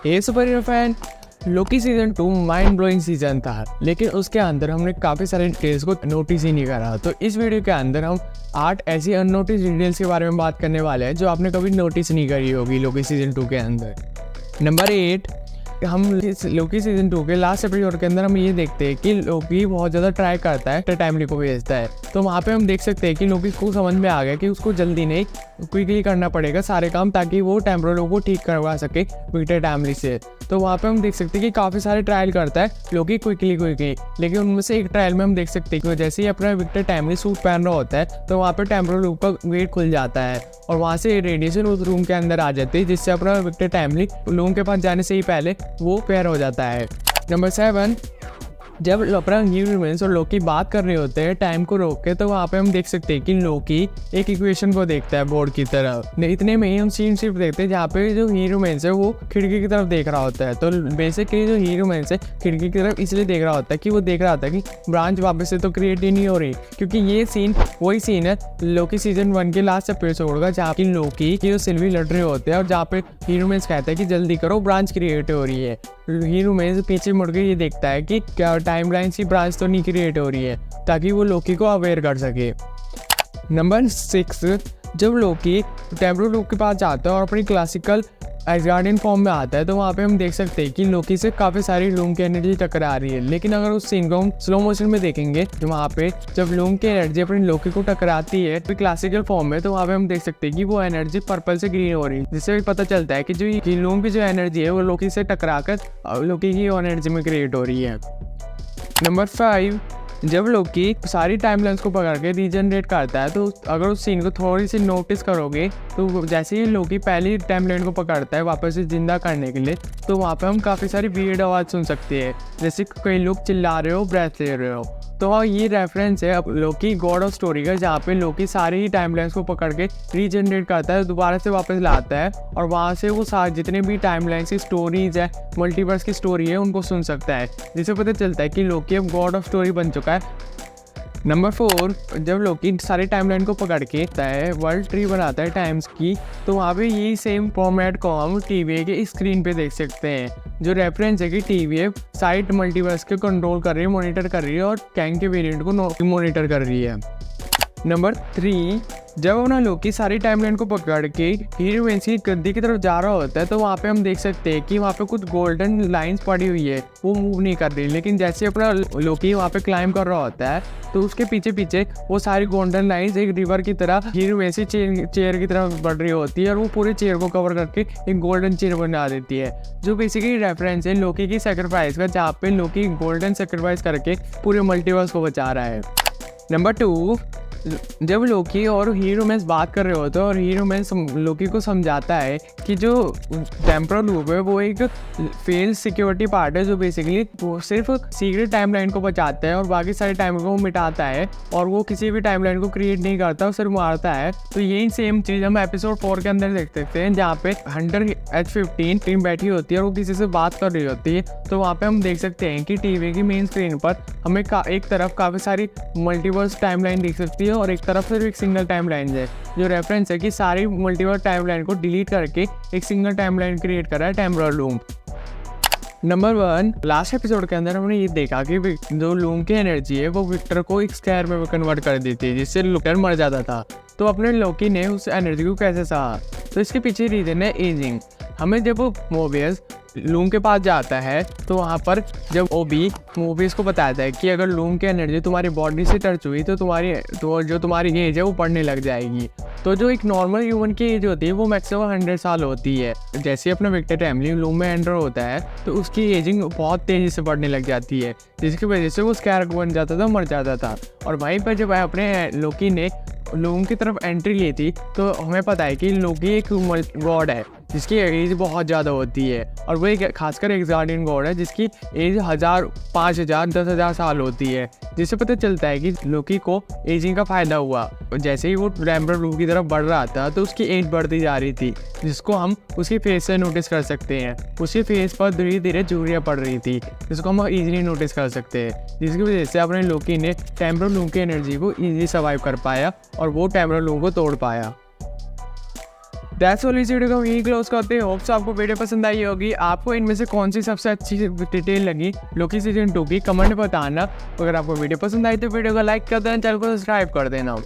ये super hero fan, Loki season 2 mind blowing season था, लेकिन उसके अंदर हमने काफी सारे डिटेल्स को नोटिस ही नहीं करा। तो इस वीडियो के अंदर हम 8 ऐसी अननोटिस डिटेल्स के बारे में बात करने वाले हैं जो आपने कभी नोटिस नहीं करी होगी लोकी सीजन 2 के अंदर। नंबर 8, हम लोकी सीजन 2 के लास्ट एपिसोड के अंदर हम ये देखते हैं कि लोकी बहुत ज़्यादा ट्राई करता है, टाइमली को भेजता है। तो वहाँ पे हम देख सकते हैं कि लोकी को समझ में आ गया कि उसको जल्दी नहीं क्विकली करना पड़ेगा सारे काम, ताकि वो टेम्पररी को ठीक करवा सके विक्टर टाइमली से। तो वहाँ पे हम देख सकते हैं कि काफ़ी सारे ट्रायल करता है लोकी क्विकली, लेकिन उनमें से एक ट्रायल में हम देख सकते हैं कि जैसे ही अपना विक्टर टाइमली सूट पहन रहा होता है तो वहाँ पे टेम्पररी लूप का गेट खुल जाता है और वहाँ से रेडिएशन उस रूम के अंदर आ जाती है, जिससे अपना विक्टर टाइमली लूम के पास जाने से ही पहले वो पैर हो जाता है। नंबर 7, जब अपना ह्यूमन्स और लोकी बात कर रहे होते हैं टाइम को रोक के, तो वहाँ पे हम देख सकते हैं कि लोकी एक इक्वेशन को देखता है बोर्ड की तरफ। इतने में ही हम सीन शिफ्ट देखते हैं जहाँ पे जो ह्यूमन्स है वो खिड़की की तरफ देख रहा होता है। तो बेसिकली जो ह्यूमन्स है खिड़की की तरफ इसलिए देख रहा होता है कि वो देख रहा होता है कि ब्रांच वापस से तो क्रिएट ही नहीं हो रही, क्योंकि ये सीन वही सीन है लोकी सीजन 1 के लास्ट एपिसोड का, जहाँ की लोकी की सिल्वी लड़ रहे होते हैं और जहाँ पे ह्यूमन्स कहते हैं कि जल्दी करो ब्रांच क्रिएट हो रही है। ह्यूमन्स पीछे मुड़ के ये देखता है कि क्या टाइमलाइन की ब्रांच तो नहीं क्रिएट हो रही है, ताकि वो लोकी को अवेयर कर सके। नंबर 6, जब लोकी टेम्पररी लूप के पास जाता है और अपनी क्लासिकल एसगार्डियन फॉर्म में आता है, तो वहाँ पे हम देख सकते हैं कि लोकी से काफ़ी सारी लूम की एनर्जी टकरा रही है। लेकिन अगर उस सीन को हम स्लो मोशन में देखेंगे तो वहाँ पे जब लूम की एनर्जी अपनी लोकी को टकराती है तो क्लासिकल फॉर्म में, तो वहाँ पे हम देख सकते हैं कि वो एनर्जी पर्पल से ग्रीन हो रही है, जिससे भी पता चलता है कि जो लूम की जो एनर्जी है वो लोकी से टकरा कर लोकी की एनर्जी में क्रिएट हो रही है। नंबर 5, जब लोकी सारी टाइमलाइंस को पकड़ के रीजनरेट करता है, तो अगर उस सीन को थोड़ी सी नोटिस करोगे तो जैसे ही लोकी पहली टाइमलाइन को पकड़ता है वापस से जिंदा करने के लिए, तो वहाँ पे हम काफ़ी सारी वियर्ड आवाज़ सुन सकते हैं, जैसे कई लोग चिल्ला रहे हो, ब्रेथ ले रहे हो। तो ये रेफरेंस है लोकी गॉड ऑफ स्टोरी का, जहाँ पे लोकी सारी ही टाइमलाइंस को पकड़ के रीजनरेट करता है, दोबारा से वापस लाता है और वहाँ से वो सारे जितने भी टाइमलाइंस की स्टोरीज है, मल्टीवर्स की स्टोरी है, उनको सुन सकता है, जिससे पता चलता है कि लोकी अब गॉड ऑफ स्टोरी बन चुका है। नंबर 4, जब लोकी सारी टाइमलाइन को पकड़ के वर्ल्ड ट्री बनाता है टाइम्स की, तो वहाँ पे यही सेम फॉर्मेट को हम TVA के स्क्रीन पे देख सकते हैं, जो रेफरेंस है कि TVA साइट मल्टीवर्स के कंट्रोल कर रही है, मॉनिटर कर रही है और कैंग के वेरिएंट को मॉनिटर कर रही है। नंबर 3, जब अपना लोकी सारी टाइमलाइन को पकड़ के हीरोइंस की गद्दी की तरफ जा रहा होता है, तो वहाँ पे हम देख सकते हैं कि वहाँ पे कुछ गोल्डन लाइंस पड़ी हुई है, वो मूव नहीं कर रही। लेकिन जैसे अपना लोकी वहाँ पे क्लाइंब कर रहा होता है, तो उसके पीछे पीछे वो सारी गोल्डन लाइंस एक रिवर की तरह हीरोइंस की चेयर की तरफ बढ़ रही होती है और वो पूरे चेयर को कवर करके एक गोल्डन चेयर बना देती है, जो बेसिकली रेफरेंस है लोकी की सेक्रीफाइस का, जहाँ पे लोकी गोल्डन सेक्रीफाइस करके पूरे मल्टीवर्स को बचा रहा है। नंबर 2, जब लोकी और ह्यूमन्स बात कर रहे होते हैं और ह्यूमन्स लोकी को समझाता है कि जो टेम्परल लूप है वो एक फेल सिक्योरिटी पार्ट है, जो बेसिकली वो सिर्फ सीक्रेट टाइमलाइन को बचाता है और बाकी सारे टाइम को मिटाता है और वो किसी भी टाइमलाइन को क्रिएट नहीं करता, वो सिर्फ मारता है। तो यही सेम चीज़ हम एपिसोड 4 के अंदर देख सकते हैं, जहाँ पे हंटर H-15 टीम बैठी होती है और वो किसी से बात कर रही होती है। तो वहाँ पे हम देख सकते हैं कि TV की मेन स्क्रीन पर हमें एक तरफ काफ़ी सारी मल्टीवर्स टाइमलाइन दिख सकती है और एक तरफ सिर्फ एक सिंगल टाइमलाइन है, जो रेफरेंस है कि सारी मल्टीवर्स टाइमलाइन को डिलीट करके एक सिंगल टाइमलाइन क्रिएट करा है temporary loom. Number 1, last episode के अंदर हमने ये देखा कि जो लूम की एनर्जी है वो विक्टर को एक स्केयर में कन्वर्ट कर देती है, जिससे विक्टर मर जाता था। तो अपने लोकी ने उस एनर्जी को कैसे सहा, तो इसके पीछे रीजन है एजिंग। हमें जब मोबियस लूम के पास जाता है तो वहाँ पर जब ओबी मोबियस को बताता है कि अगर लूम की एनर्जी तुम्हारी बॉडी से टच हुई तो जो तुम्हारी एज है वो बढ़ने लग जाएगी। तो जो एक नॉर्मल ह्यूमन की एज होती है वो मैक्सिमम 100 साल होती है। जैसे अपना विक्टर टाइमली लूम में एंटर होता है तो उसकी एजिंग बहुत तेज़ी से बढ़ने लग जाती है, जिसकी वजह से वो स्कैर बन जाता था, मर जाता था। और वहीं पर जब अपने लोकी ने लूम की तरफ एंट्री ली थी, तो हमें पता है कि लोकी एक गॉड है जिसकी एज बहुत ज़्यादा होती है और वो एक खासकर एक गार्डियन गॉड है जिसकी एज 1000, 5000, 10,000 साल होती है, जिससे पता चलता है कि लोकी को एजिंग का फ़ायदा हुआ। जैसे ही वो टेम्पररी लूप की तरफ बढ़ रहा था तो उसकी एज बढ़ती जा रही थी, जिसको हम उसकी फेस से नोटिस कर सकते हैं। उसकी फेस पर धीरे धीरे झुर्रियाँ पड़ रही थी, जिसको हम ईजिली नोटिस कर सकते हैं, जिसकी वजह से अपने लोकी ने टेम्पररी लूप की एनर्जी को ईजिली सर्वाइव कर पाया और वो टेम्पररी लूप को तोड़ पाया। दैट्स ऑल, इस वीडियो को हम यही क्लोज करते हैं। होप्स आपको वीडियो पसंद आई होगी। आपको इनमें से कौन सी सबसे अच्छी डिटेल लगी लोकी सीजन 2 की, कमेंट में बताना। अगर आपको वीडियो पसंद आई तो वीडियो को लाइक कर देना, चैनल को सब्सक्राइब कर देना।